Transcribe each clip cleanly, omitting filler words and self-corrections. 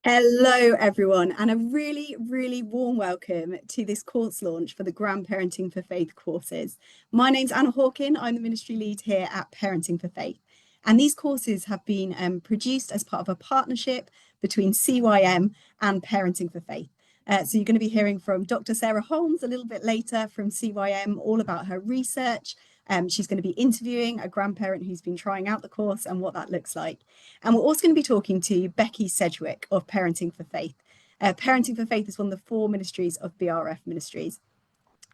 Hello, everyone, and a really warm welcome to this course launch for the Grandparenting for Faith courses. My name's Anna Hawkin. I'm the ministry lead here at Parenting for Faith. And these courses have been produced as part of a partnership between CYM and Parenting for Faith. So you're going to be hearing from Dr. Sarah Holmes a little bit later from CYM, all about her research. She's going to be interviewing a grandparent who's been trying out the course and what that looks like. And we're also going to be talking to Becky Sedgwick of Parenting for Faith. Parenting for Faith is one of the four ministries of BRF Ministries.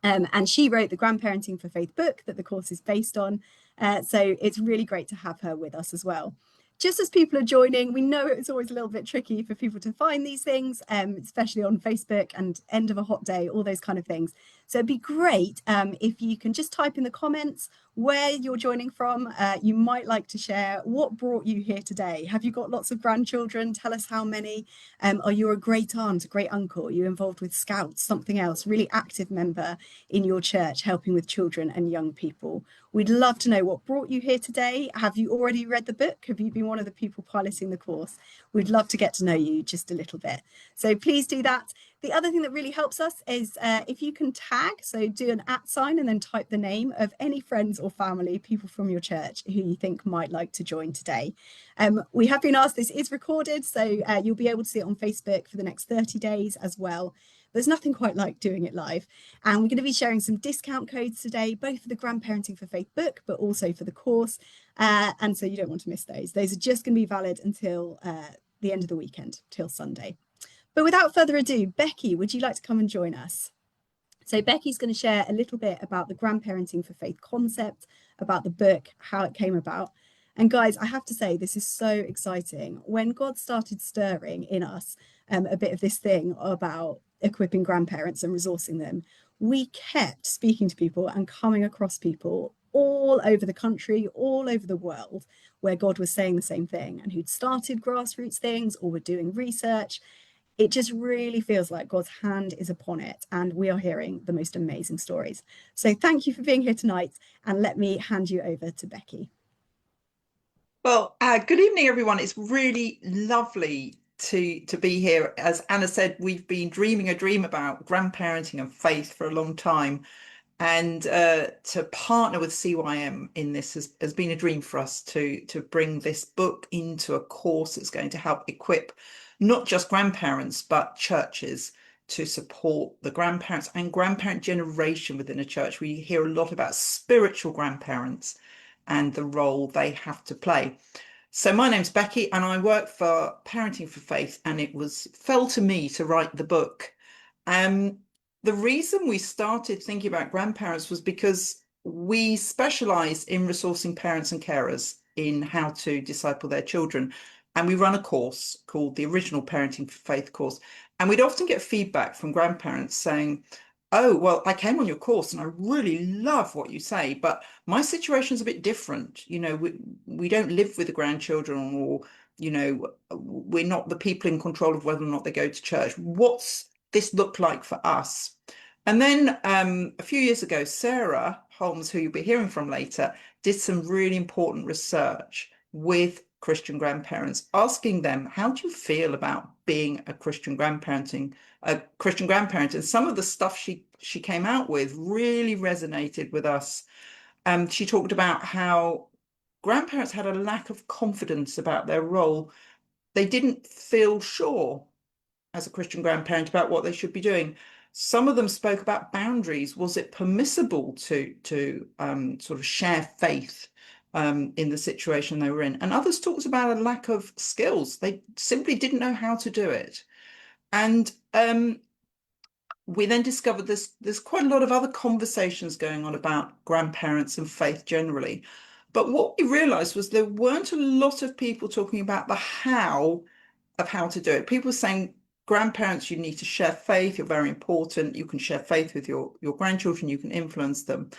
And she wrote the Grandparenting for Faith book that the course is based on. So it's really great to have her with us as well. Just as people are joining, we know it's always a little bit tricky for people to find these things, especially on Facebook and end of a hot day, all those kind of things. So it'd be great if you can just type in the comments where you're joining from. You might like to share what brought you here today. Have you got lots of grandchildren? Tell us how many. Are you a great aunt, a great uncle? Are you involved with Scouts, something else, really active member in your church helping with children and young people? We'd love to know what brought you here today. Have you already read the book? Have you been one of the people piloting the course? We'd love to get to know you just a little bit. So please do that. The other thing that really helps us is if you can tag, so do an @ sign and then type the name of any friends or family, people from your church who you think might like to join today. We have been asked, this is recorded, so you'll be able to see it on Facebook for the next 30 days as well. There's nothing quite like doing it live. And we're going to be sharing some discount codes today, both for the Grandparenting for Faith book, but also for the course. And so you don't want to miss those. Those are just going to be valid until the end of the weekend, till Sunday. But without further ado, Becky, would you like to come and join us? So Becky's going to share a little bit about the Grandparenting for Faith concept, about the book, how it came about. And guys, I have to say, this is so exciting. When God started stirring in us a bit of this thing about equipping grandparents and resourcing them, we kept speaking to people and coming across people all over the country, all over the world, where God was saying the same thing and who'd started grassroots things or were doing research. It just really feels like God's hand is upon it, and we are hearing the most amazing stories. So thank you for being here tonight, and let me hand you over to Becky. Well, good evening, everyone. It's really lovely to be here. As Anna said, we've been dreaming a dream about grandparenting and faith for a long time. And to partner with CYM in this has been a dream for us to bring this book into a course that's going to help equip not just grandparents, but churches to support the grandparents and grandparent generation within a church. We hear a lot about spiritual grandparents and the role they have to play. So my name's Becky and I work for Parenting for Faith, and it fell to me to write the book. The reason we started thinking about grandparents was because we specialize in resourcing parents and carers in how to disciple their children. And we run a course called the Original Parenting for Faith course. And we'd often get feedback from grandparents saying, oh, well, I came on your course and I really love what you say, but my situation's a bit different. You know, we don't live with the grandchildren, or, you know, we're not the people in control of whether or not they go to church. What's this look like for us? And then a few years ago, Sarah Holmes, who you'll be hearing from later, did some really important research with Christian grandparents, asking them, how do you feel about being a Christian grandparent? And some of the stuff she came out with really resonated with us. She talked about how grandparents had a lack of confidence about their role. They didn't feel sure as a Christian grandparent about what they should be doing. Some of them spoke about boundaries. Was it permissible to sort of share faith in the situation they were in? And others talked about a lack of skills. They simply didn't know how to do it. And we then discovered there's quite a lot of other conversations going on about grandparents and faith generally. But what we realized was there weren't a lot of people talking about the how of how to do it. People were saying, grandparents, you need to share faith. You're very important. You can share faith with your grandchildren. You can influence them.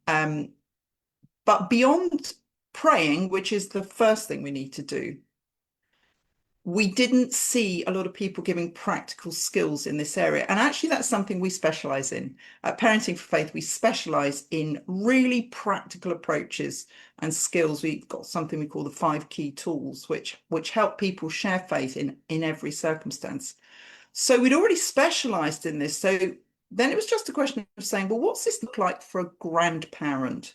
But beyond praying, which is the first thing we need to do, we didn't see a lot of people giving practical skills in this area. And actually, that's something we specialize in. At Parenting for Faith, we specialize in really practical approaches and skills. We've got something we call the 5 key tools, which help people share faith in every circumstance. So we'd already specialized in this. So then it was just a question of saying, well, what's this look like for a grandparent?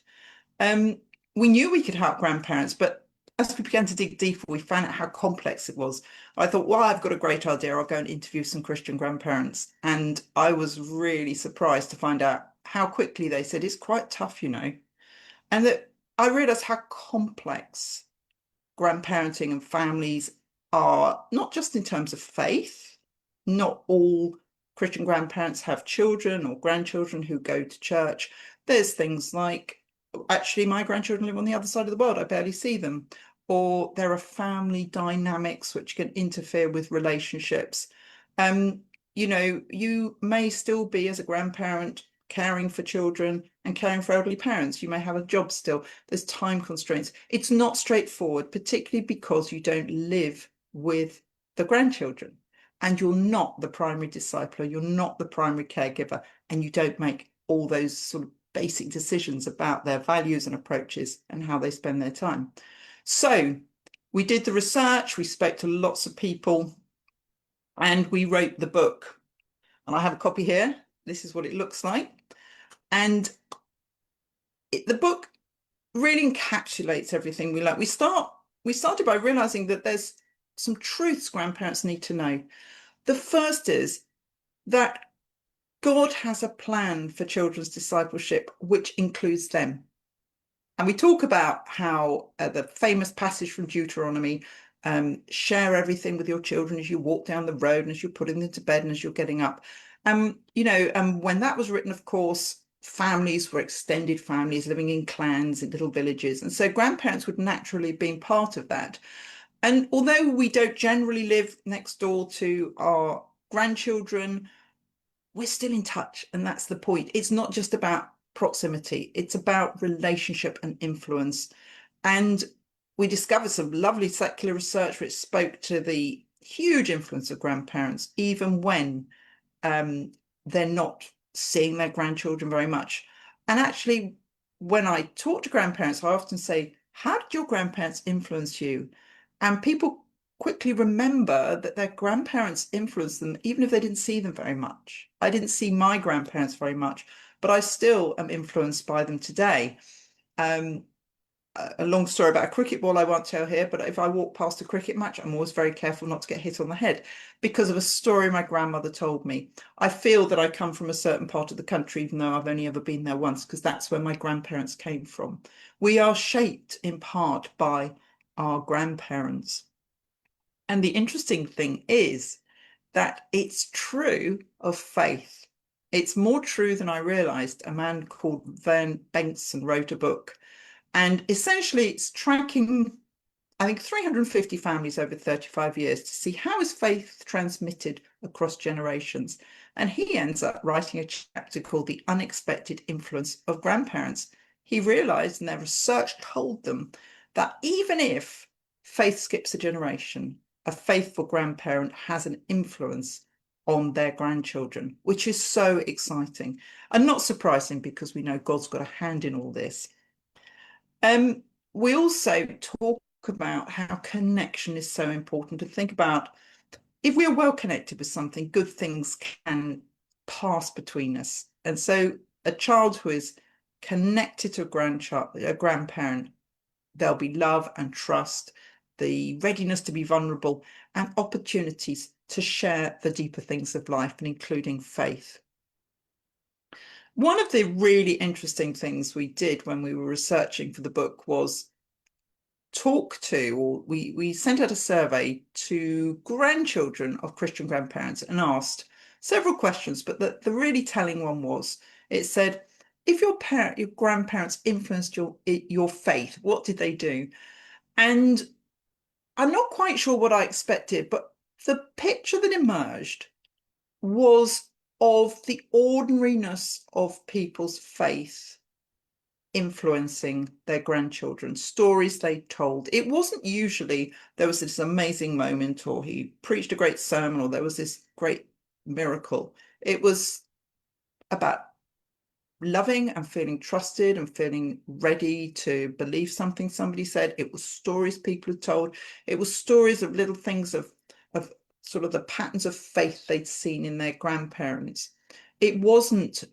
We knew we could help grandparents, but as we began to dig deeper, we found out how complex it was. I thought, well, I've got a great idea. I'll go and interview some Christian grandparents. And I was really surprised to find out how quickly they said, it's quite tough, you know. And that I realized how complex grandparenting and families are, not just in terms of faith. Not all Christian grandparents have children or grandchildren who go to church. There's things like, actually, my grandchildren live on the other side of the world. I barely see them. Or there are family dynamics which can interfere with relationships. You know, you may still be, as a grandparent, caring for children and caring for elderly parents. You may have a job still. There's time constraints. It's not straightforward, particularly because you don't live with the grandchildren and you're not the primary discipler, you're not the primary caregiver, and you don't make all those sort of basic decisions about their values and approaches and how they spend their time. So we did the research, we spoke to lots of people, and we wrote the book. And I have a copy here. This is what it looks like. And the book really encapsulates everything we learned. We started by realizing that there's some truths grandparents need to know. The first is that God has a plan for children's discipleship, which includes them. And we talk about how the famous passage from Deuteronomy, share everything with your children as you walk down the road and as you're putting them to bed and as you're getting up. You know, when that was written, of course, families were extended families living in clans in little villages. And so grandparents would naturally have been part of that. And although we don't generally live next door to our grandchildren, we're still in touch. And that's the point. It's not just about proximity, it's about relationship and influence. And we discovered some lovely secular research which spoke to the huge influence of grandparents, even when they're not seeing their grandchildren very much. And actually, when I talk to grandparents, I often say, how did your grandparents influence you? And people quickly remember that their grandparents influenced them, even if they didn't see them very much. I didn't see my grandparents very much, but I still am influenced by them today. A long story about a cricket ball I won't tell here, but if I walk past a cricket match, I'm always very careful not to get hit on the head because of a story my grandmother told me. I feel that I come from a certain part of the country, even though I've only ever been there once, because that's where my grandparents came from. We are shaped in part by our grandparents. And the interesting thing is that it's true of faith. It's more true than I realized. A man called Vern Benson wrote a book, and essentially it's tracking, I think, 350 families over 35 years to see how is faith transmitted across generations. And he ends up writing a chapter called The Unexpected Influence of Grandparents. He realized, and their research told them, that even if faith skips a generation, a faithful grandparent has an influence on their grandchildren, which is so exciting and not surprising because we know God's got a hand in all this. We also talk about how connection is so important, to think about if we are well connected with something, good things can pass between us. And so a child who is connected to a grandparent, there'll be love and trust, the readiness to be vulnerable, and opportunities to share the deeper things of life, and including faith. One of the really interesting things we did when we were researching for the book was we sent out a survey to grandchildren of Christian grandparents and asked several questions, but the really telling one was, it said, if your grandparents influenced your faith, what did they do? And I'm not quite sure what I expected, but the picture that emerged was of the ordinariness of people's faith influencing their grandchildren, stories they told. It wasn't usually there was this amazing moment, or he preached a great sermon, or there was this great miracle. It was about loving and feeling trusted and feeling ready to believe something somebody said. It was stories people had told. It was stories of little things of sort of the patterns of faith they'd seen in their grandparents. It wasn't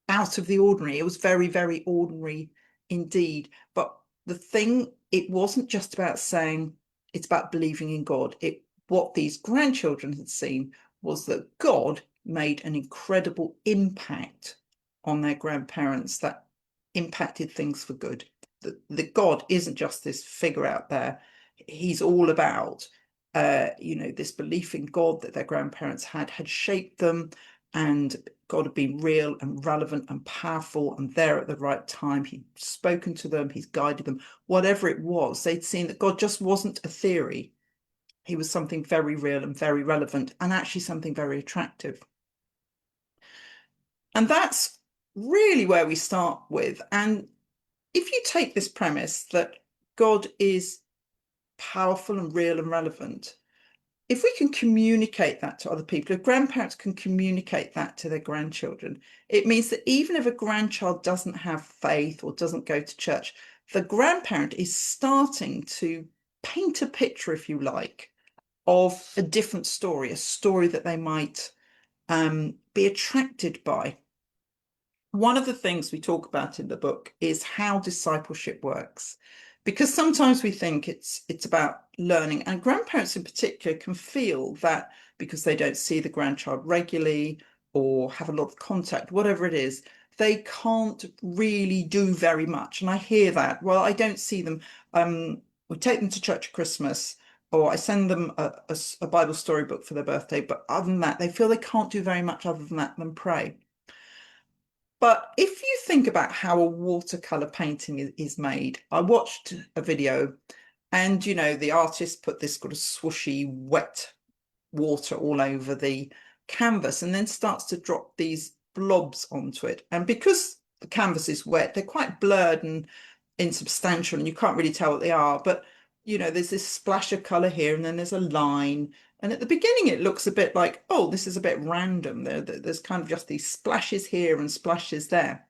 out of the ordinary. It was very, very ordinary indeed. But the thing, it wasn't just about saying it's about believing in God. What these grandchildren had seen was that God made an incredible impact on their grandparents that impacted things for good. That God isn't just this figure out there. He's all about, this belief in God that their grandparents had shaped them, and God had been real and relevant and powerful and there at the right time. He'd spoken to them, he's guided them, whatever it was. They'd seen that God just wasn't a theory. He was something very real and very relevant, and actually something very attractive. And that's really where we start with. And if you take this premise that God is powerful and real and relevant, if we can communicate that to other people, if grandparents can communicate that to their grandchildren, it means that even if a grandchild doesn't have faith or doesn't go to church, the grandparent is starting to paint a picture, if you like, of a different story, a story that they might be attracted by. One of the things we talk about in the book is how discipleship works, because sometimes we think it's about learning, and grandparents in particular can feel that because they don't see the grandchild regularly or have a lot of contact, whatever it is, they can't really do very much. And I hear that. Well, I don't see them. We take them to church at Christmas, or I send them a Bible storybook for their birthday, but other than that, they feel they can't do very much other than that than pray. But if you think about how a watercolor painting is made, I watched a video, and the artist put this sort of swooshy wet water all over the canvas and then starts to drop these blobs onto it. And because the canvas is wet, they're quite blurred and insubstantial, and you can't really tell what they are. But there's this splash of color here, and then there's a line. And at the beginning, it looks a bit like, oh, this is a bit random. There's kind of just these splashes here and splashes there.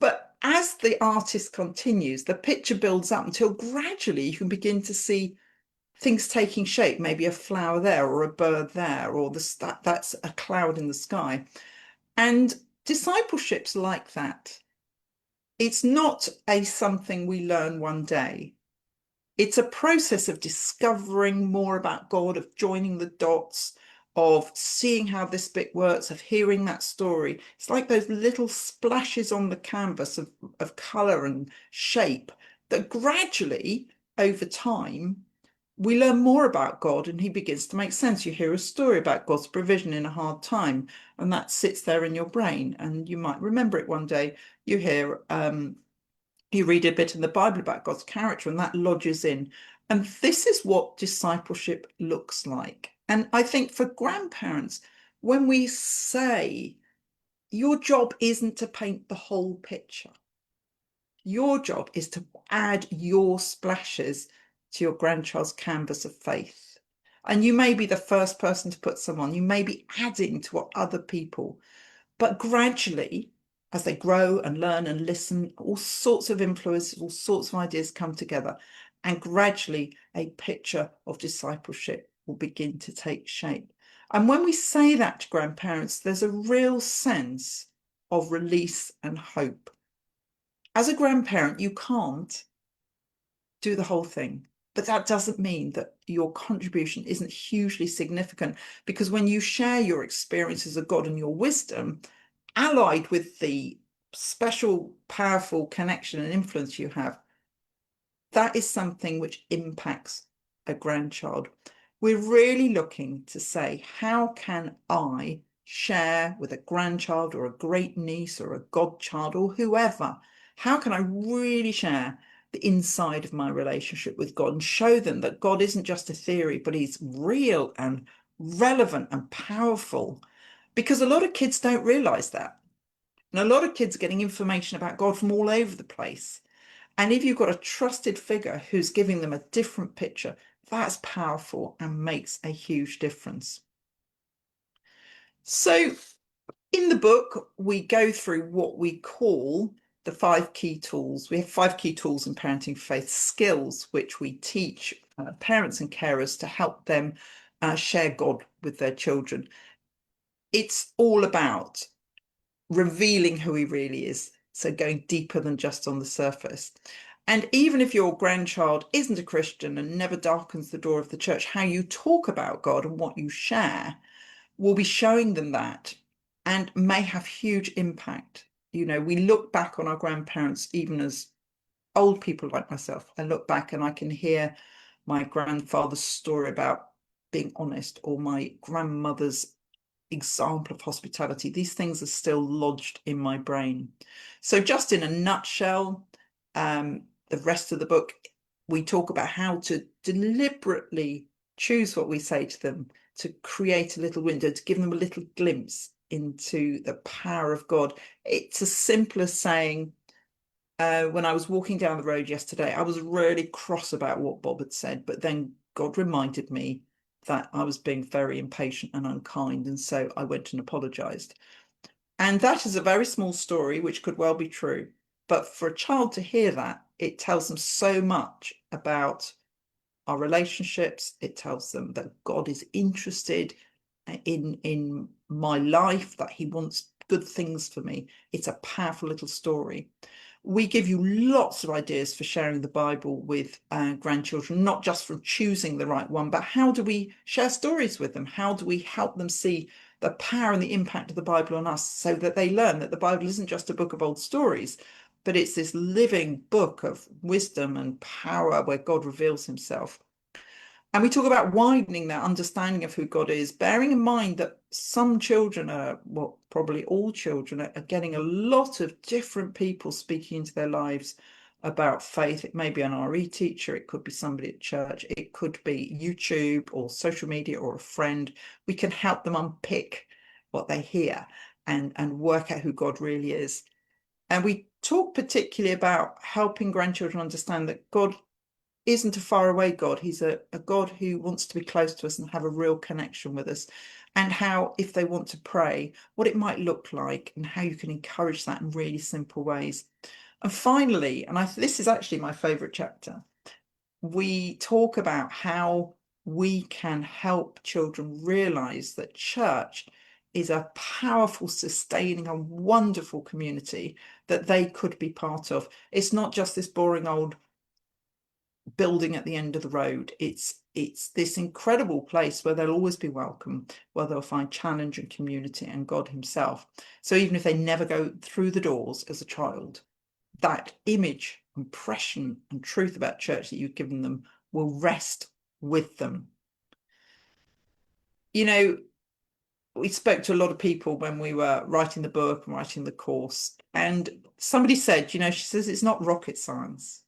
But as the artist continues, the picture builds up until gradually you can begin to see things taking shape, maybe a flower there or a bird there, or that's a cloud in the sky. And discipleship's like that. It's not something we learn one day. It's a process of discovering more about God, of joining the dots, of seeing how this bit works, of hearing that story. It's like those little splashes on the canvas of colour and shape that gradually, over time, we learn more about God, and he begins to make sense. You hear a story about God's provision in a hard time, and that sits there in your brain, and you might remember it one day. You hear you read a bit in the Bible about God's character, and that lodges in. And this is what discipleship looks like. And I think for grandparents, when we say your job isn't to paint the whole picture, your job is to add your splashes to your grandchild's canvas of faith. And you may be the first person to put some on, you may be adding to what other people, but gradually, as they grow and learn and listen, all sorts of influences, all sorts of ideas come together, and gradually a picture of discipleship will begin to take shape. And when we say that to grandparents, there's a real sense of release and hope. As a grandparent, you can't do the whole thing, but that doesn't mean that your contribution isn't hugely significant, because when you share your experiences of God and your wisdom, allied with the special, powerful connection and influence you have, that is something which impacts a grandchild. We're really looking to say, how can I share with a grandchild or a great niece or a godchild or whoever? How can I really share the inside of my relationship with God and show them that God isn't just a theory, but he's real and relevant and powerful? Because a lot of kids don't realize that. And a lot of kids are getting information about God from all over the place. And if you've got a trusted figure who's giving them a different picture, that's powerful and makes a huge difference. So in the book, we go through what we call the 5 key tools. We have 5 key tools in parenting faith skills, which we teach parents and carers to help them share God with their children. It's all about revealing who he really is. So going deeper than just on the surface. And even if your grandchild isn't a Christian and never darkens the door of the church, how you talk about God and what you share will be showing them that and may have huge impact. You know, we look back on our grandparents, even as old people like myself. I look back and I can hear my grandfather's story about being honest, or my grandmother's example of hospitality. These things are still lodged in my brain. So just in a nutshell, the rest of the book, we talk about how to deliberately choose what we say to them, to create a little window, to give them a little glimpse into the power of God. It's as simple as saying, when I was walking down the road yesterday, I was really cross about what Bob had said, but then God reminded me that I was being very impatient and unkind, and so I went and apologized. And that is a very small story, which could well be true. But for a child to hear that, it tells them so much about our relationships. It tells them that God is interested in my life, that he wants good things for me. It's a powerful little story. We give you lots of ideas for sharing the Bible with grandchildren, not just from choosing the right one, but how do we share stories with them? How do we help them see the power and the impact of the Bible on us, so that they learn that the Bible isn't just a book of old stories, but it's this living book of wisdom and power where God reveals himself. And we talk about widening their understanding of who God is, bearing in mind that some children are, well, probably all children are getting a lot of different people speaking into their lives about faith. It may be an RE teacher, it could be somebody at church, it could be YouTube or social media or a friend. We can help them unpick what they hear and work out who God really is. And we talk particularly about helping grandchildren understand that God isn't a faraway God. He's a God who wants to be close to us and have a real connection with us, and how, if they want to pray, what it might look like and how you can encourage that in really simple ways. And finally, and this is actually my favorite chapter, we talk about how we can help children realize that church is a powerful, sustaining, and wonderful community that they could be part of. It's not just this boring old building at the end of the road. It's this incredible place where they'll always be welcome, where they'll find challenge and community and God himself. So even if they never go through the doors as a child, that image, impression and truth about church that you've given them will rest with them. You know, we spoke to a lot of people when we were writing the book and writing the course, and somebody said, you know, she says, it's not rocket science.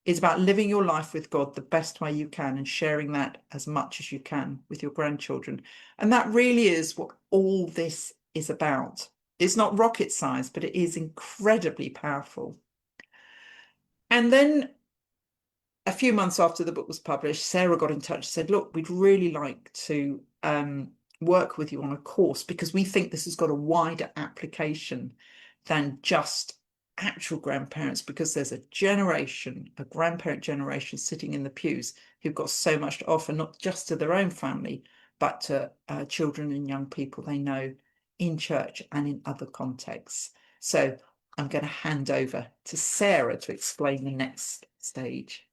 It's about living your life with God the best way you can and sharing that as much as you can with your grandchildren. And that really is what all this is about. It's not rocket science, but it is incredibly powerful. And then a few months after the book was published, Sarah got in touch and said, look, we'd really like to work with you on a course, because we think this has got a wider application than just actual grandparents, because there's a generation, a grandparent generation sitting in the pews who've got so much to offer, not just to their own family, but to children and young people they know in church and in other contexts. So I'm going to hand over to Sarah to explain the next stage.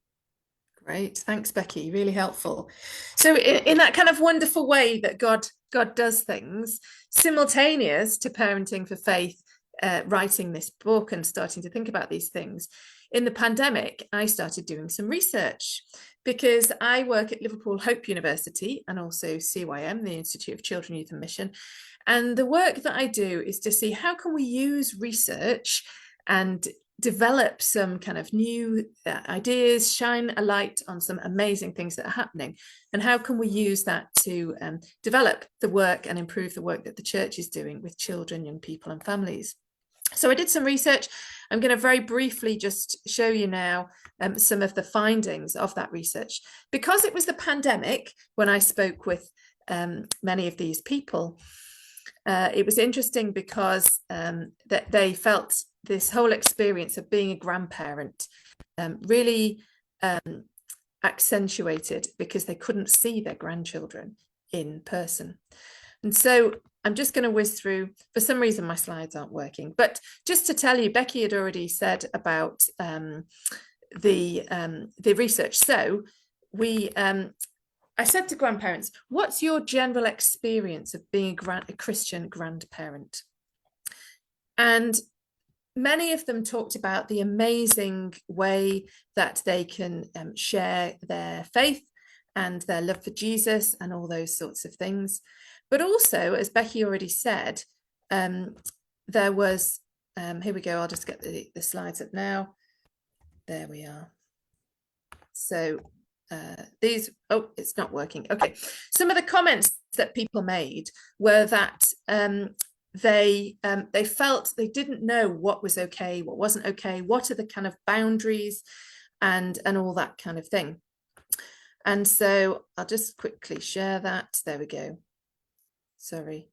Great, thanks, Becky. Really helpful. So, in that kind of wonderful way that God does things, simultaneous to Parenting for Faith, writing this book and starting to think about these things, in the pandemic, I started doing some research, because I work at Liverpool Hope University and also CYM, the Institute of Children, Youth and Mission. And the work that I do is to see how can we use research and develop some kind of new ideas, shine a light on some amazing things that are happening, and how can we use that to develop the work and improve the work that the church is doing with children, young people and families. So I did some research. I'm going to very briefly just show you now some of the findings of that research. Because it was the pandemic when I spoke with many of these people, it was interesting because that they felt this whole experience of being a grandparent really accentuated because they couldn't see their grandchildren in person. And so I'm just going to whiz through. For some reason, my slides aren't working. But just to tell you, Becky had already said about the research. So I said to grandparents, what's your general experience of being a Christian grandparent? And many of them talked about the amazing way that they can share their faith and their love for Jesus and all those sorts of things. But also, as Becky already said, there was, here we go, I'll just get the slides up now. There we are. So these, oh, it's not working. Okay. Some of the comments that people made were that they felt they didn't know what was okay, what wasn't okay, what are the kind of boundaries and all that kind of thing. And so I'll just quickly share that. There we go. Sorry,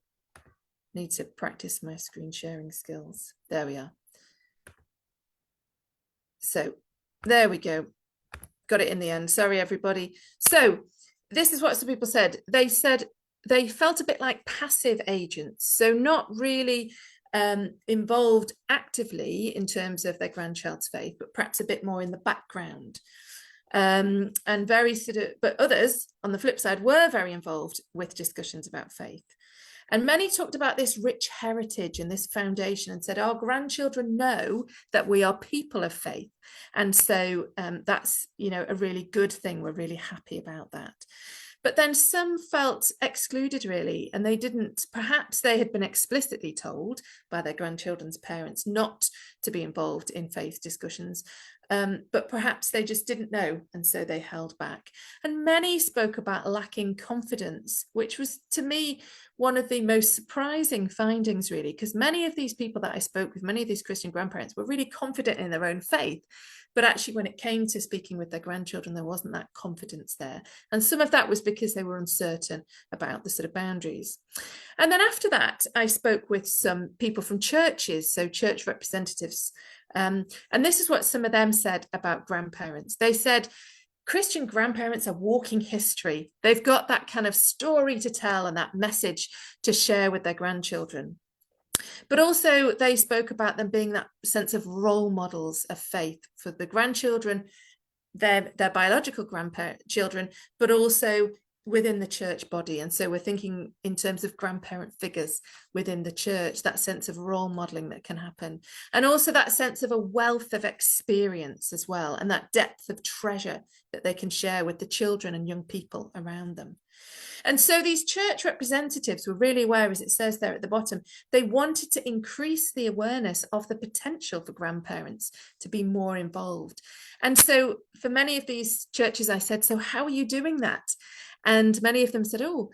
need to practice my screen sharing skills. There we are. So there we go. Got it in the end. Sorry, everybody. So this is what some people said. They said they felt a bit like passive agents. So not really involved actively in terms of their grandchild's faith, but perhaps a bit more in the background. And very sort of, but others on the flip side were very involved with discussions about faith. And many talked about this rich heritage and this foundation and said, our grandchildren know that we are people of faith. And so that's, you know, a really good thing. We're really happy about that. But then some felt excluded, really, and they didn't, perhaps they had been explicitly told by their grandchildren's parents not to be involved in faith discussions. But perhaps they just didn't know, and so they held back. And many spoke about lacking confidence, which was, to me, one of the most surprising findings, really, because many of these people that I spoke with, many of these Christian grandparents were really confident in their own faith. But actually, when it came to speaking with their grandchildren, there wasn't that confidence there. And some of that was because they were uncertain about the sort of boundaries. And then after that, I spoke with some people from churches, so church representatives. And this is what some of them said about grandparents. They said, Christian grandparents are walking history. They've got that kind of story to tell and that message to share with their grandchildren. But also they spoke about them being that sense of role models of faith for the grandchildren, their biological grandchildren, but also within the church body. And so we're thinking in terms of grandparent figures within the church, that sense of role modeling that can happen. And also that sense of a wealth of experience as well, and that depth of treasure that they can share with the children and young people around them. And so these church representatives were really aware, as it says there at the bottom, they wanted to increase the awareness of the potential for grandparents to be more involved. And so for many of these churches, I said, so how are you doing that? And many of them said, oh,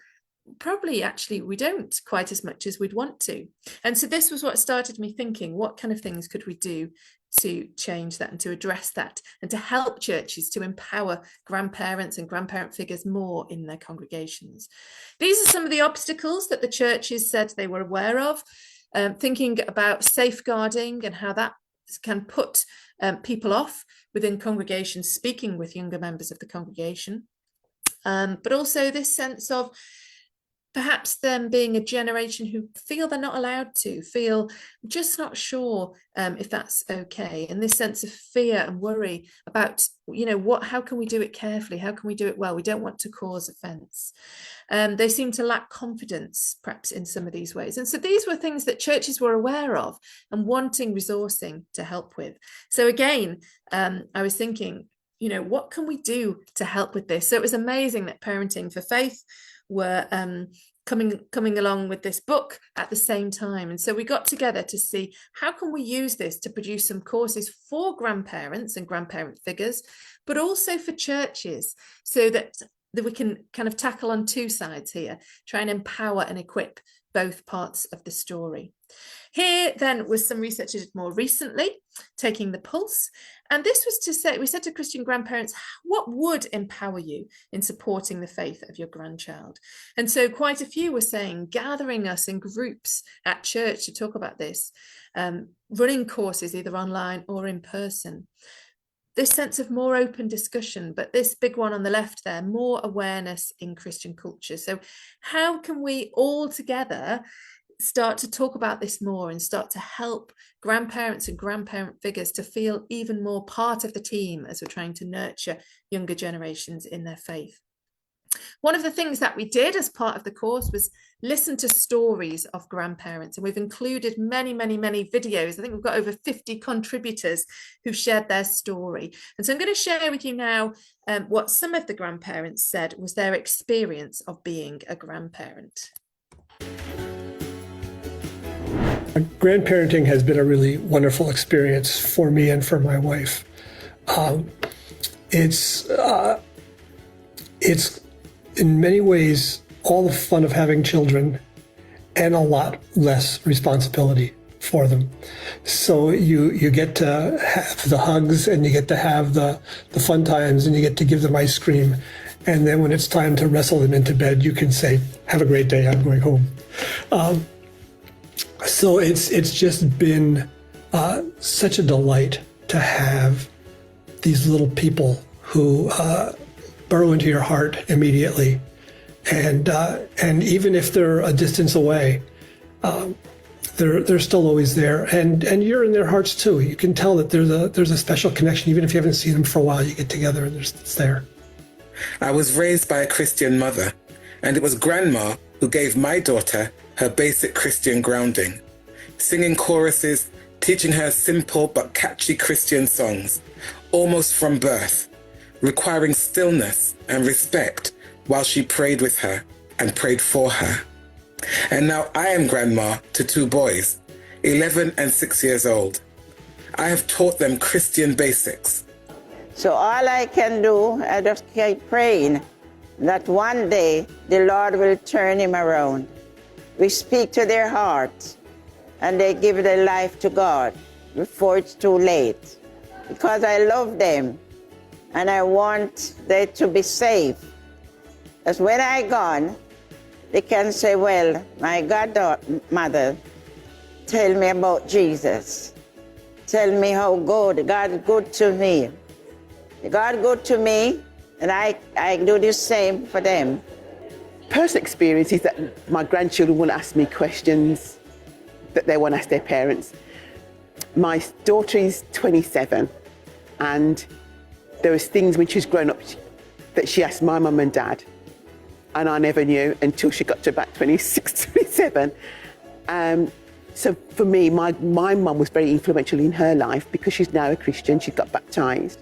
probably actually we don't quite as much as we'd want to. And so this was what started me thinking, what kind of things could we do to change that and to address that and to help churches to empower grandparents and grandparent figures more in their congregations. These are some of the obstacles that the churches said they were aware of, thinking about safeguarding and how that can put people off within congregations speaking with younger members of the congregation. But also this sense of perhaps them being a generation who feel they're not allowed to, feel just not sure if that's okay. And this sense of fear and worry about, you know, how can we do it carefully? How can we do it well? We don't want to cause offence. They seem to lack confidence, perhaps, in some of these ways. And so these were things that churches were aware of and wanting resourcing to help with. So again, I was thinking, you know, what can we do to help with this? So it was amazing that Parenting for Faith were coming along with this book at the same time. And so we got together to see how can we use this to produce some courses for grandparents and grandparent figures, but also for churches, so that we can kind of tackle on two sides here, try and empower and equip both parts of the story. Here then was some research I did more recently, taking the pulse. And this was to say, we said to Christian grandparents, what would empower you in supporting the faith of your grandchild? And so quite a few were saying, gathering us in groups at church to talk about this, running courses either online or in person. This sense of more open discussion, but this big one on the left there, more awareness in Christian culture. So how can we all together start to talk about this more and start to help grandparents and grandparent figures to feel even more part of the team as we're trying to nurture younger generations in their faith? One of the things that we did as part of the course was listen to stories of grandparents, and we've included many videos. I think we've got over 50 contributors who've shared their story. And so I'm going to share with you now what some of the grandparents said was their experience of being a grandparent. Grandparenting has been a really wonderful experience for me and for my wife. It's in many ways all the fun of having children and a lot less responsibility for them. So you get to have the hugs and you get to have the fun times and you get to give them ice cream. And then when it's time to wrestle them into bed, you can say, have a great day, I'm going home. So it's just been such a delight to have these little people who burrow into your heart immediately, and even if they're a distance away, they're still always there, and you're in their hearts too. You can tell that there's a special connection, even if you haven't seen them for a while. You get together and it's there. I was raised by a Christian mother, and it was Grandma who gave my daughter her basic Christian grounding, singing choruses, teaching her simple but catchy Christian songs, almost from birth, requiring stillness and respect while she prayed with her and prayed for her. And now I am grandma to two boys, 11 and 6 years old. I have taught them Christian basics. So all I can do, I just keep praying that one day the Lord will turn him around. We speak to their hearts and they give their life to God before it's too late. Because I love them and I want them to be safe. As when I gone, they can say, well, my godmother, tell me about Jesus. Tell me how good, God is good to me. God good to me, and I do the same for them. Personal experience is that my grandchildren will ask me questions that they want to ask their parents. My daughter is 27, and there was things when she was growing up that she asked my mum and dad, and I never knew until she got to about 26, 27. So for me, my mum was very influential in her life because she's now a Christian. She got baptised.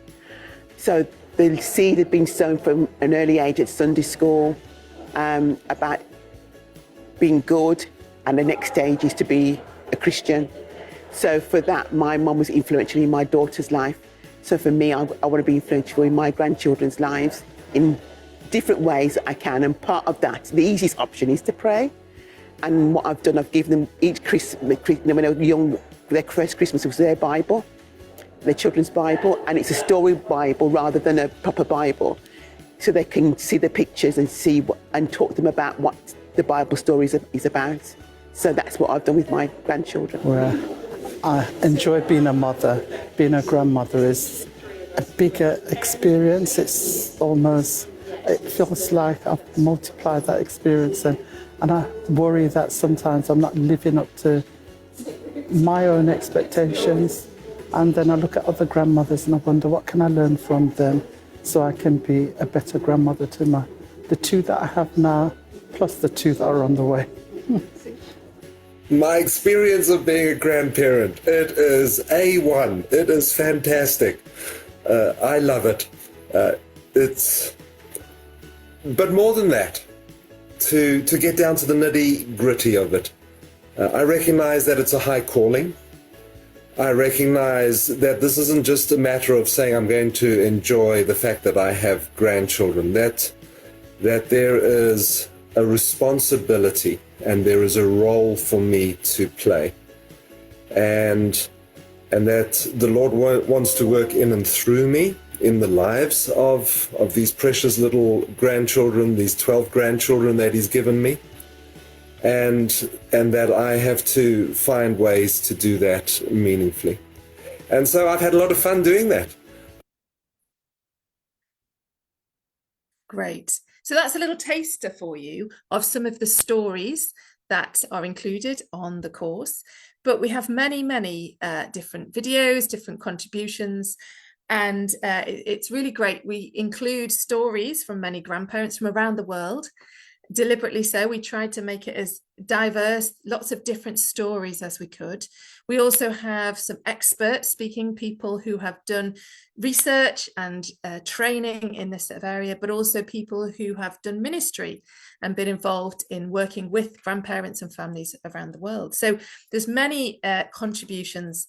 So the seed had been sown from an early age at Sunday school about being good, and the next stage is to be a Christian. So for that, my mum was influential in my daughter's life. So for me, I want to be influential in my grandchildren's lives in different ways that I can. And part of that, the easiest option is to pray. And what I've done, I've given them each Christmas, when they were young, their first Christmas was their Bible, their children's Bible, and it's a story Bible rather than a proper Bible. So they can see the pictures and see and talk to them about what the Bible story is about. So that's what I've done with my grandchildren. Where I enjoy being a mother. Being a grandmother is a bigger experience. It feels like I've multiplied that experience, and I worry that sometimes I'm not living up to my own expectations. And then I look at other grandmothers and I wonder, what can I learn from them so I can be a better grandmother to the two that I have now, plus the two that are on the way. My experience of being a grandparent, it is A1. It is fantastic. I love it. But more than that, to get down to the nitty-gritty of it, I recognize that it's a high calling. I recognize that this isn't just a matter of saying I'm going to enjoy the fact that I have grandchildren, that there is a responsibility and there is a role for me to play. And that the Lord wants to work in and through me in the lives of these precious little grandchildren, these 12 grandchildren that he's given me. And that I have to find ways to do that meaningfully. And so I've had a lot of fun doing that. Great. So that's a little taster for you of some of the stories that are included on the course. But we have many, many different videos, different contributions. And it's really great. We include stories from many grandparents from around the world. Deliberately so, we tried to make it as diverse, lots of different stories as we could. We also have some expert speaking people who have done research and training in this sort of area, but also people who have done ministry and been involved in working with grandparents and families around the world. So there's many contributions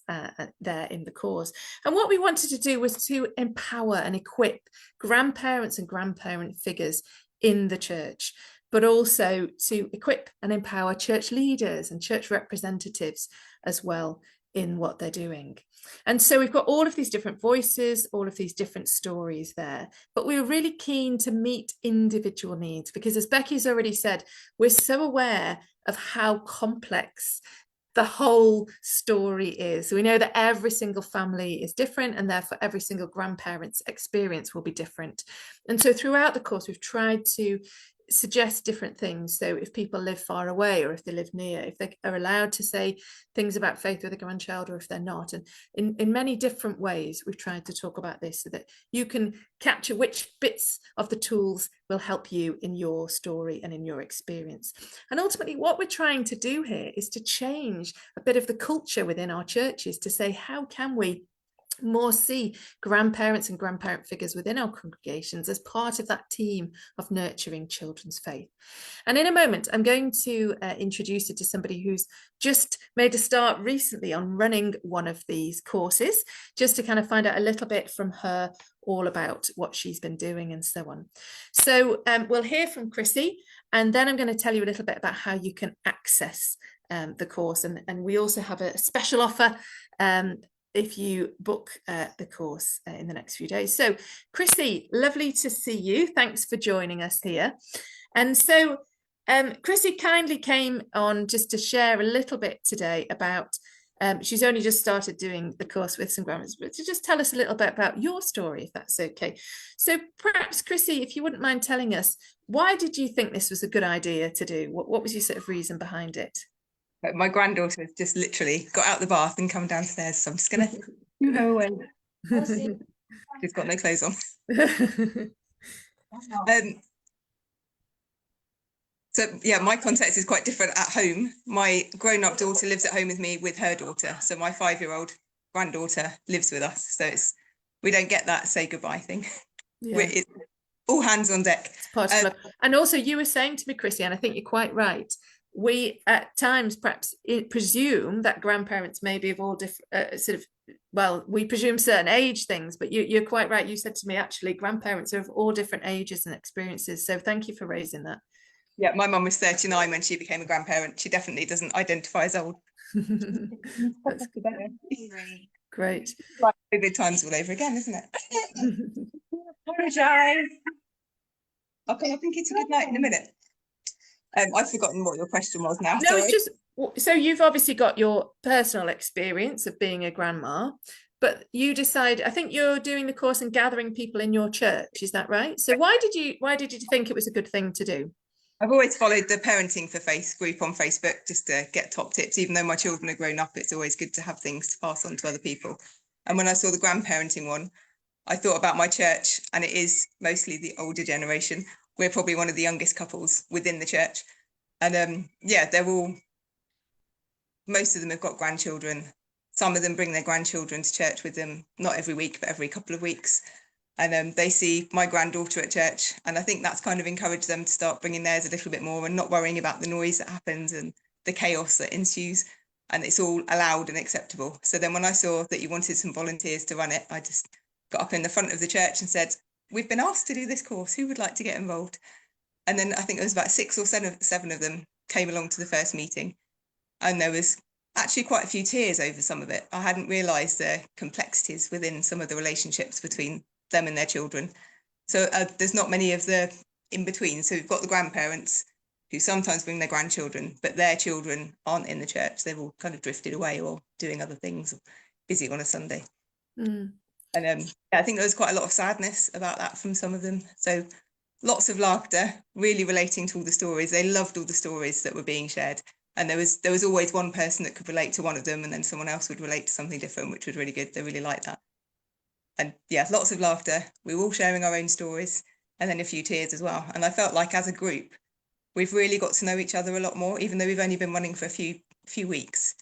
there in the course. And what we wanted to do was to empower and equip grandparents and grandparent figures in the church, but also to equip and empower church leaders and church representatives as well in what they're doing. And so we've got all of these different voices, all of these different stories there, but we were really keen to meet individual needs because, as Becky's already said, we're so aware of how complex the whole story is. We know that every single family is different, and therefore every single grandparent's experience will be different. And so throughout the course, we've tried to suggest different things. So if people live far away or if they live near, if they are allowed to say things about faith with a grandchild or if they're not. And in many different ways, we've tried to talk about this so that you can capture which bits of the tools will help you in your story and in your experience. And ultimately, what we're trying to do here is to change a bit of the culture within our churches to say, how can we more see grandparents and grandparent figures within our congregations as part of that team of nurturing children's faith. And in a moment, I'm going to introduce you to somebody who's just made a start recently on running one of these courses, just to kind of find out a little bit from her all about what she's been doing and so on. So we'll hear from Chrissy, and then I'm going to tell you a little bit about how you can access the course. And we also have a special offer if you book the course in the next few days. So Chrissy, lovely to see you. Thanks for joining us here. And so Chrissy kindly came on just to share a little bit today about, she's only just started doing the course with some grandmas, but to just tell us a little bit about your story, if that's okay. So perhaps Chrissy, if you wouldn't mind telling us, why did you think this was a good idea to do? What was your sort of reason behind it? My granddaughter has just literally got out the bath and come downstairs, so I'm just going to do her away. She's got no clothes on. So yeah, my context is quite different at home. My grown-up daughter lives at home with me with her daughter. So my 5-year-old granddaughter lives with us. So we don't get that say goodbye thing. Yeah. It's all hands on deck. It's part of and also you were saying to me, Chrissy, and I think you're quite right, we at times perhaps presume that grandparents may be of all different we presume certain age things, but you're quite right. You said to me, actually, grandparents are of all different ages and experiences. So thank you for raising that. Yeah, my mum was 39 when she became a grandparent. She definitely doesn't identify as old. That's good. Great. Like COVID times all over again, isn't it? Apologise. Okay, I think it's a good night in a minute. I've forgotten what your question was now. No, it's just, so you've obviously got your personal experience of being a grandma, but you decide, I think you're doing the course and gathering people in your church, is that right? So why did you think it was a good thing to do? I've always followed the Parenting for Faith group on Facebook just to get top tips. Even though my children are grown up, it's always good to have things to pass on to other people. And when I saw the grandparenting one, I thought about my church, and it is mostly the older generation. We're probably one of the youngest couples within the church. And yeah, most of them have got grandchildren. Some of them bring their grandchildren to church with them, not every week, but every couple of weeks. And they see my granddaughter at church. And I think that's kind of encouraged them to start bringing theirs a little bit more and not worrying about the noise that happens and the chaos that ensues. And it's all allowed and acceptable. So then when I saw that you wanted some volunteers to run it, I just got up in the front of the church and said, we've been asked to do this course. Who would like to get involved? And then I think there was about 6 or 7 of them came along to the first meeting. And there was actually quite a few tears over some of it. I hadn't realised the complexities within some of the relationships between them and their children. So there's not many of the in-between. So we've got the grandparents who sometimes bring their grandchildren, but their children aren't in the church. They've all kind of drifted away or doing other things, busy on a Sunday. And I think there was quite a lot of sadness about that from some of them. So lots of laughter, really relating to all the stories. They loved all the stories that were being shared. And there was always one person that could relate to one of them, and then someone else would relate to something different, which was really good. They really liked that. And yeah, lots of laughter. We were all sharing our own stories, and then a few tears as well. And I felt like as a group, we've really got to know each other a lot more, even though we've only been running for a few weeks.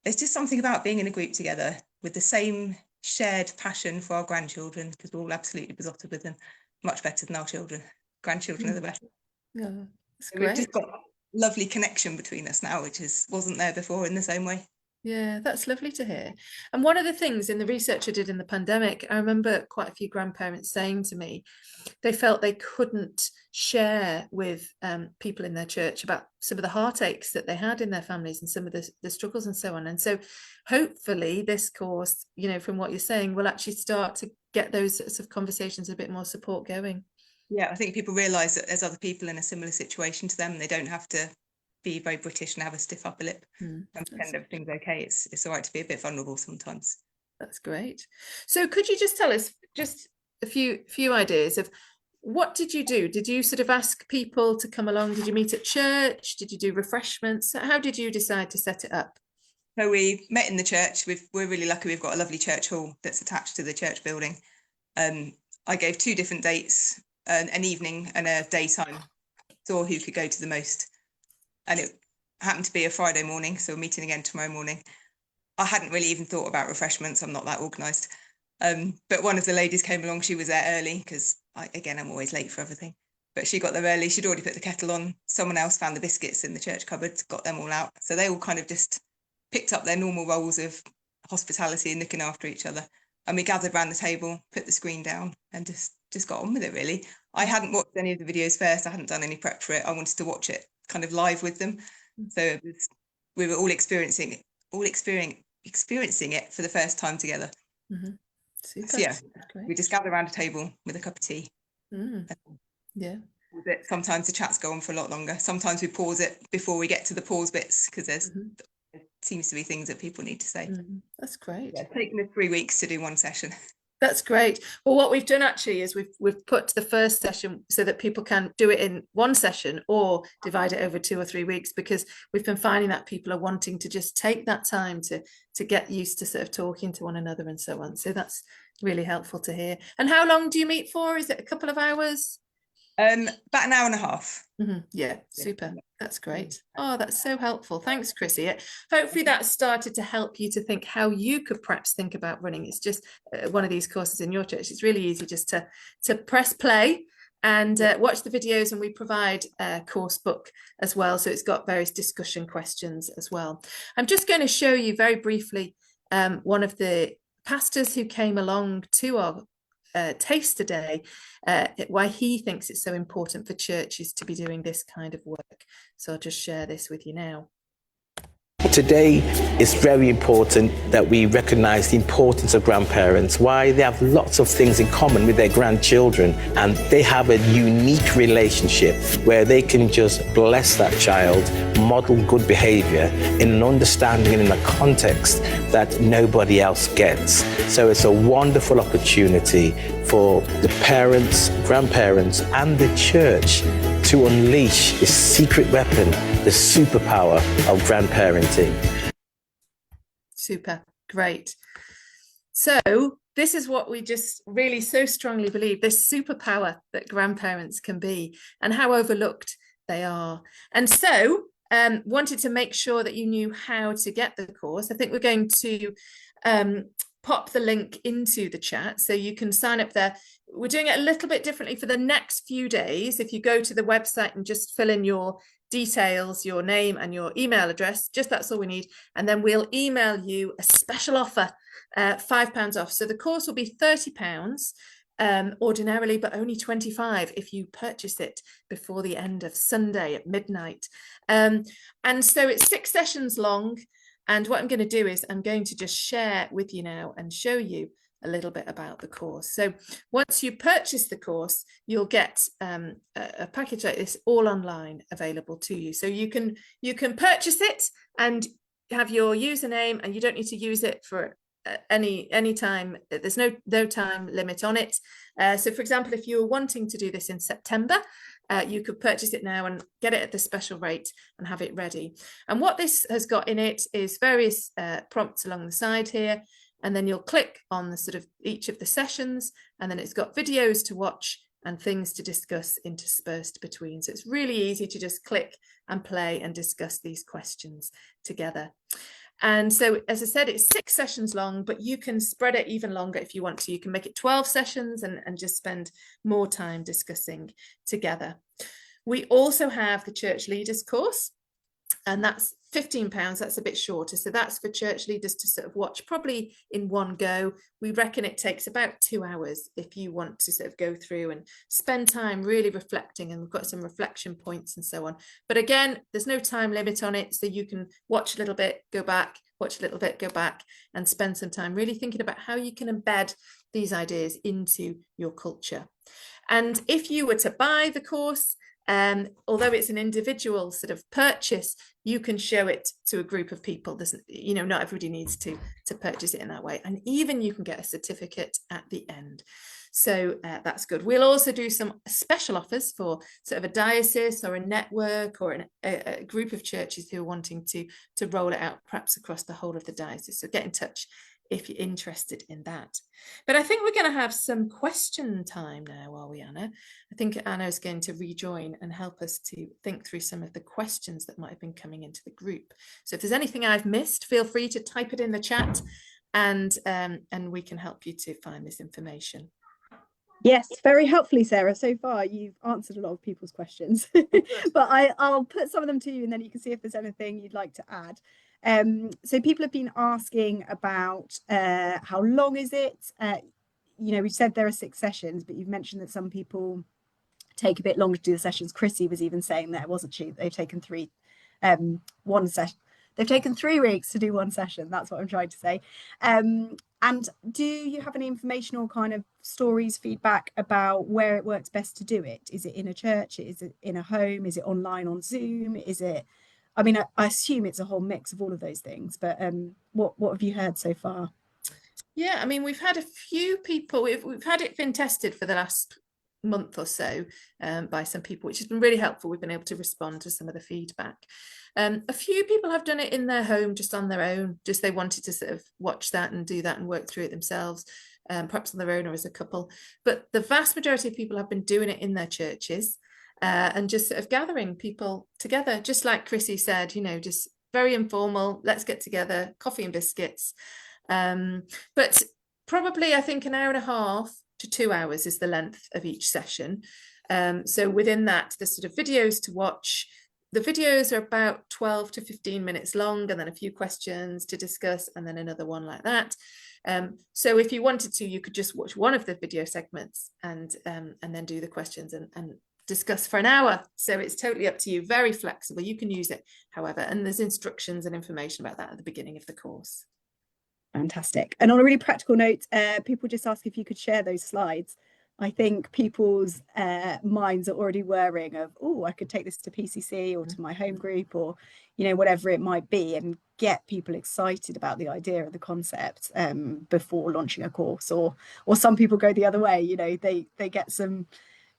There's just something about being in a group together with the same shared passion for our grandchildren, because we're all absolutely besotted with them, much better than our children. Grandchildren are the best. Yeah, that's So great. we've just got lovely connection between us now, which wasn't there before in the same way. Yeah, that's lovely to hear. And one of the things in the research I did in the pandemic, I remember quite a few grandparents saying to me, they felt they couldn't share with people in their church about some of the heartaches that they had in their families and some of the struggles and so on. And so hopefully this course, you know, from what you're saying, will actually start to get those sorts of conversations, a bit more support going. Yeah, I think people realise that there's other people in a similar situation to them. They don't have to be very British and have a stiff upper lip and pretend everything's okay. It's all right to be a bit vulnerable sometimes. That's great. So could you just tell us just a few ideas of what did you do? Did you sort of ask people to come along? Did you meet at church? Did you do refreshments? How did you decide to set it up? So we met in the church. We're really lucky. We've got a lovely church hall that's attached to the church building. I gave 2 different dates, an evening and a daytime, saw who could go to the most. And it happened to be a Friday morning, so we're meeting again tomorrow morning. I hadn't really even thought about refreshments. I'm not that organised. But one of the ladies came along. She was there early because, I'm always late for everything. But she got there early. She'd already put the kettle on. Someone else found the biscuits in the church cupboard, got them all out. So they all kind of just picked up their normal roles of hospitality and looking after each other. And we gathered around the table, put the screen down and just got on with it, really. I hadn't watched any of the videos first. I hadn't done any prep for it. I wanted to watch it kind of live with them. So we were all experiencing it for the first time together. Super. So yeah, we just gather around a table with a cup of tea. Yeah. Sometimes the chats go on for a lot longer. Sometimes we pause it before we get to the pause bits because there seems to be things that people need to say. That's great. Yeah, it's taken us 3 weeks to do one session. That's great. Well, what we've done actually is we've put the first session so that people can do it in one session or divide it over 2 or 3 weeks, because we've been finding that people are wanting to just take that time to get used to sort of talking to one another and so on. So that's really helpful to hear. And how long do you meet for? Is it a couple of hours? About an hour and a half. Yeah, super. That's great. Oh, that's so helpful. Thanks, Chrissy. Hopefully that started to help you to think how you could perhaps think about running. It's just one of these courses in your church. It's really easy just to press play and watch the videos, and we provide a course book as well. So it's got various discussion questions as well. I'm just going to show you very briefly one of the pastors who came along to our taster day, why he thinks it's so important for churches to be doing this kind of work. So I'll just share this with you now. Today, it's very important that we recognize the importance of grandparents, why they have lots of things in common with their grandchildren, and they have a unique relationship where they can just bless that child, model good behavior in an understanding and in a context that nobody else gets. So it's a wonderful opportunity for the parents, grandparents, and the church to unleash this secret weapon, the superpower of grandparenting. Super, great. So this is what we just really so strongly believe, this superpower that grandparents can be and how overlooked they are. And so wanted to make sure that you knew how to get the course. I think we're going to pop the link into the chat so you can sign up there. We're doing it a little bit differently for the next few days. If you go to the website and just fill in your details, your name and your email address, just that's all we need. And then we'll email you a special offer, £5 off. So the course will be £30. ordinarily, but only 25 if you purchase it before the end of Sunday at midnight. And so it's 6 sessions long. And what I'm going to do is I'm going to just share with you now and show you a little bit about the course. So once you purchase the course, you'll get a package like this all online available to you. So you can purchase it and have your username, and you don't need to use it for any time. There's no time limit on it. So for example, if you were wanting to do this in September, you could purchase it now and get it at the special rate and have it ready. And what this has got in it is various prompts along the side here, and then you'll click on the sort of each of the sessions, and then it's got videos to watch and things to discuss interspersed between. So it's really easy to just click and play and discuss these questions together. And so, as I said, it's 6 sessions long, but you can spread it even longer if you want to. You can make it 12 sessions and just spend more time discussing together. We also have the Church Leaders course, and that's £15. That's a bit shorter. So that's for church leaders to sort of watch probably in one go. We reckon it takes about 2 hours if you want to sort of go through and spend time really reflecting, and we've got some reflection points and so on. But again, there's no time limit on it. So you can watch a little bit, go back, watch a little bit, go back, and spend some time really thinking about how you can embed these ideas into your culture. And if you were to buy the course, although it's an individual sort of purchase, you can show it to a group of people. There's, not everybody needs to purchase it in that way. And even you can get a certificate at the end. So that's good. We'll also do some special offers for sort of a diocese or a network or a group of churches who are wanting to roll it out perhaps across the whole of the diocese. So get in touch if you're interested in that. But I think we're going to have some question time now, are we, Anna? I think Anna is going to rejoin and help us to think through some of the questions that might have been coming into the group. So if there's anything I've missed, feel free to type it in the chat, and we can help you to find this information. Yes, very helpfully, Sarah. So far, you've answered a lot of people's questions, but I'll put some of them to you, and then you can see if there's anything you'd like to add. So people have been asking about how long is it? We've said there are 6 sessions, but you've mentioned that some people take a bit longer to do the sessions. Chrissy was even saying that, wasn't she? They've taken 3 weeks to do 1 session. That's what I'm trying to say. And do you have any information or kind of stories, feedback about where it works best to do it? Is it in a church? Is it in a home? Is it online on Zoom? Is it, I assume it's a whole mix of all of those things, but what have you heard so far? Yeah, we've had a few people, we've had it been tested for the last month or so by some people, which has been really helpful. We've been able to respond to some of the feedback. A few people have done it in their home, just on their own, just they wanted to sort of watch that and do that and work through it themselves, perhaps on their own or as a couple. But the vast majority of people have been doing it in their churches and just sort of gathering people together, just like Chrissy said, just very informal, let's get together, coffee and biscuits. But probably I think 1.5 hours to 2 hours is the length of each session. So within that, there's sort of videos to watch. The videos are about 12 to 15 minutes long, and then a few questions to discuss, and then another one like that. So if you wanted to, you could just watch one of the video segments and then do the questions and discuss for 1 hour. So it's totally up to you, very flexible. You can use it however, and there's instructions and information about that at the beginning of the course. Fantastic. And on a really practical note, people just ask if you could share those slides. I think people's minds are already whirring of, I could take this to PCC or to my home group or, whatever it might be, and get people excited about the idea of the concept before launching a course. Or some people go the other way, they get some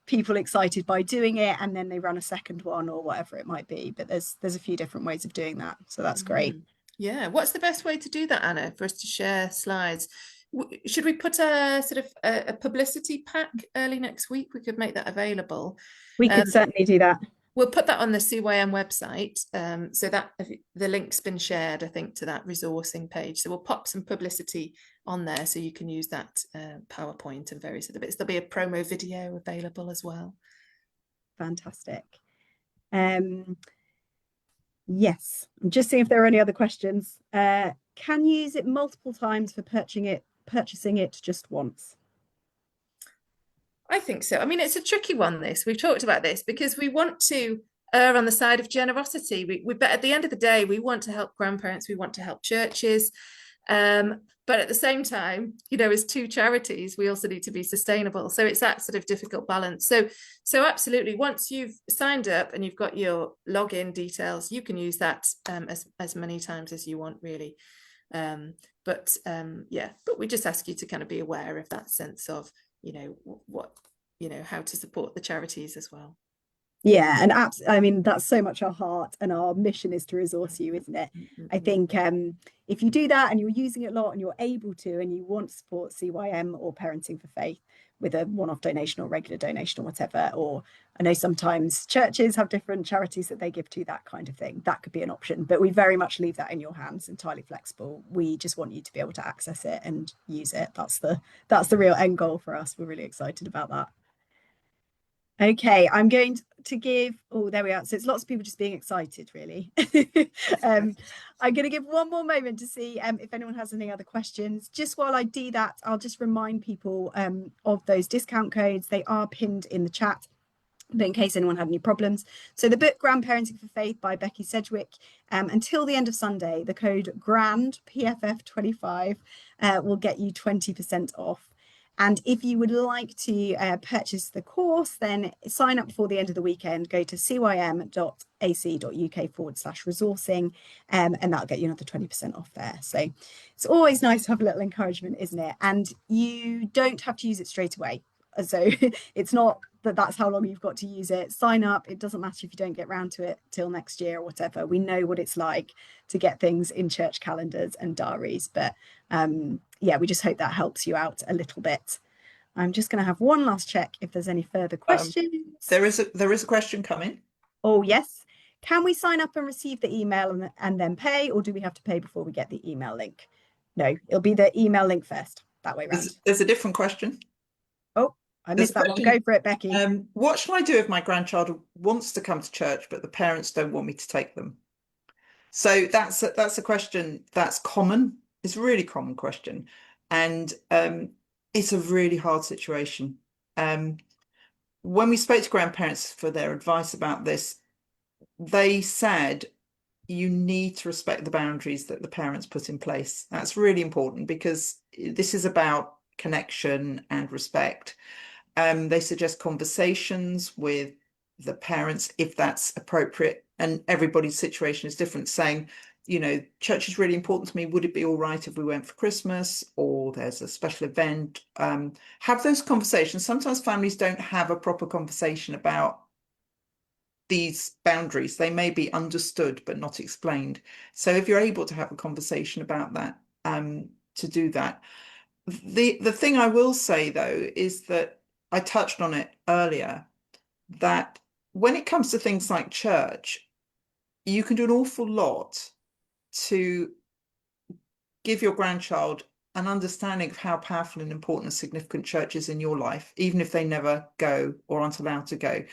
people excited by doing it and then they run a second one or whatever it might be. But there's a few different ways of doing that. So that's great. Yeah. What's the best way to do that, Anna, for us to share slides? Should we put a sort of a publicity pack early next week? We could make that available. We could certainly do that. We'll put that on the CYM website, so that the link's been shared, I think, to that resourcing page. So we'll pop some publicity on there so you can use that PowerPoint and various other bits. There'll be a promo video available as well. Fantastic. Yes, I'm just seeing if there are any other questions. Can you use it multiple times for purchasing it just once? I think so. I mean, it's a tricky one, this. We've talked about this because we want to err on the side of generosity. But at the end of the day, we want to help grandparents, we want to help churches. But at the same time, as two charities, we also need to be sustainable. So it's that sort of difficult balance. So absolutely, once you've signed up and you've got your login details, you can use that as many times as you want, really. But we just ask you to kind of be aware of that sense of how to support the charities as well. Yeah, and I mean, that's so much our heart, and our mission is to resource you, isn't it? I think if you do that and you're using it a lot and you're able to, and you want to support CYM or Parenting for Faith with a one-off donation or regular donation or whatever, or I know sometimes churches have different charities that they give to, that kind of thing, that could be an option. But we very much leave that in your hands, entirely flexible. We just want you to be able to access it and use it. That's the real end goal for us. We're really excited about that. Okay, I'm going to give, there we are. So it's lots of people just being excited, really. I'm going to give one more moment to see if anyone has any other questions. Just while I do that, I'll just remind people of those discount codes. They are pinned in the chat, but in case anyone had any problems. So the book Grandparenting for Faith by Becky Sedgwick, until the end of Sunday, the code GRAND, PFF25, will get you 20% off. And if you would like to purchase the course, then sign up before the end of the weekend, go to cym.ac.uk/resourcing, and that'll get you another 20% off there. So it's always nice to have a little encouragement, isn't it? And you don't have to use it straight away. So it's not that's how long you've got to use it. Sign up. It doesn't matter if you don't get round to it till next year or whatever. We know what it's like to get things in church calendars and diaries. But we just hope that helps you out a little bit. I'm just going to have one last check if there's any further questions. There is a question coming. Oh, yes. Can we sign up and receive the email and then pay, or do we have to pay before we get the email link? No, it'll be the email link first, that way round. There's a different question. Oh, I missed that one. Go for it, Becky. What should I do if my grandchild wants to come to church, but the parents don't want me to take them? So that's a question that's common. It's a really common question. And it's a really hard situation. When we spoke to grandparents for their advice about this, they said you need to respect the boundaries that the parents put in place. That's really important because this is about connection and respect. They suggest conversations with the parents if that's appropriate, and everybody's situation is different, saying, church is really important to me. Would it be all right if we went for Christmas, or there's a special event? Have those conversations. Sometimes families don't have a proper conversation about these boundaries. They may be understood but not explained. So if you're able to have a conversation about that, to do that. The thing I will say, though, is that I touched on it earlier, that when it comes to things like church, you can do an awful lot to give your grandchild an understanding of how powerful and important and significant church is in your life, even if they never go or aren't allowed to go.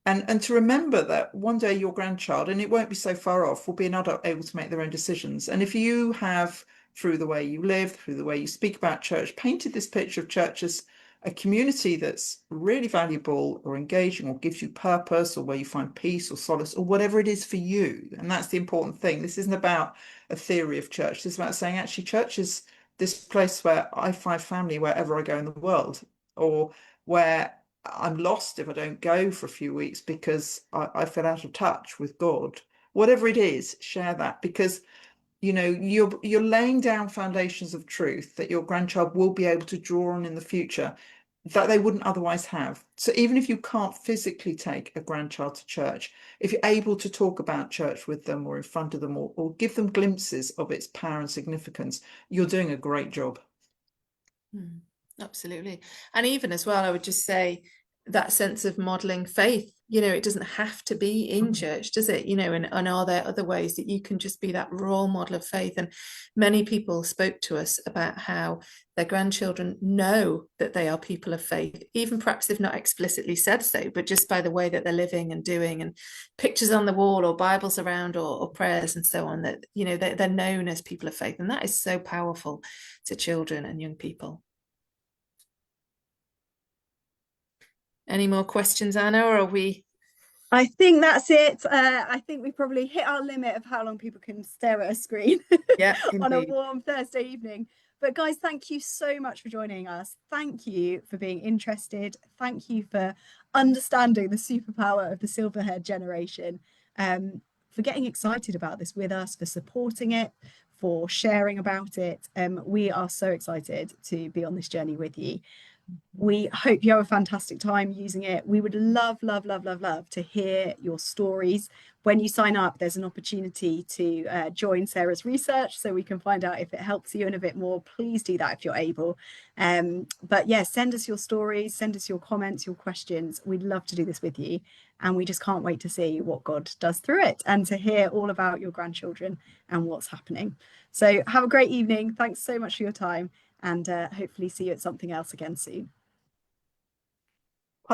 And to remember that one day your grandchild, and it won't be so far off, will be an adult able to make their own decisions. And if you have, through the way you live, through the way you speak about church, painted this picture of church as a community that's really valuable or engaging or gives you purpose, or where you find peace or solace or whatever it is for you. And that's the important thing. This isn't about a theory of church. This is about saying, actually, church is this place where I find family wherever I go in the world, or where I'm lost if I don't go for a few weeks because I feel out of touch with God. Whatever it is, share that, because you're laying down foundations of truth that your grandchild will be able to draw on in the future that they wouldn't otherwise have. So even if you can't physically take a grandchild to church, if you're able to talk about church with them or in front of them, or give them glimpses of its power and significance, you're doing a great job. Absolutely. And even as well, I would just say that sense of modeling faith, it doesn't have to be in church, does it? And are there other ways that you can just be that role model of faith? And many people spoke to us about how their grandchildren know that they are people of faith, even perhaps they've not explicitly said so, but just by the way that they're living and doing, and pictures on the wall or Bibles around or prayers and so on, that, they're known as people of faith. And that is so powerful to children and young people. Any more questions, Anna, or are we? I think that's it. I think we probably hit our limit of how long people can stare at a screen on a warm Thursday evening. But guys, thank you so much for joining us. Thank you for being interested. Thank you for understanding the superpower of the silverhaired generation, for getting excited about this with us, for supporting it, for sharing about it. We are so excited to be on this journey with you. We hope you have a fantastic time using it. We would love to hear your stories. When you sign up, there's an opportunity to join Sarah's research so we can find out if it helps you and a bit more. Please do that if you're able. But yeah, send us your stories, send us your comments, your questions. We'd love to do this with you. And we just can't wait to see what God does through it and to hear all about your grandchildren and what's happening. So have a great evening. Thanks so much for your time, and hopefully see you at something else again soon.